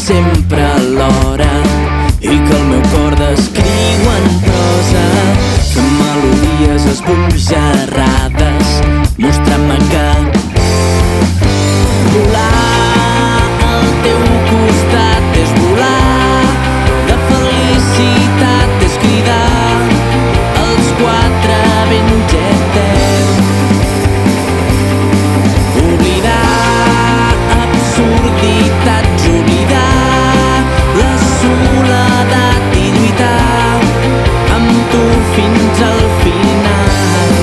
sempre alhora i que el meu cor descriu en prosa, fent melodies esbojarrades, mostrant-me que volar al teu costat és volar, de felicitat és cridar els quatre vents eterns, oblidar absurditats, oblidar la soledat i lluitar amb tu fins al final.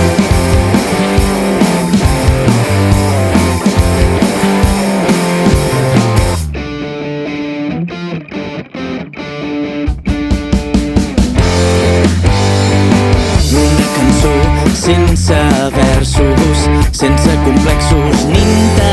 Una cançó sense versos, sense complexos ni interessos,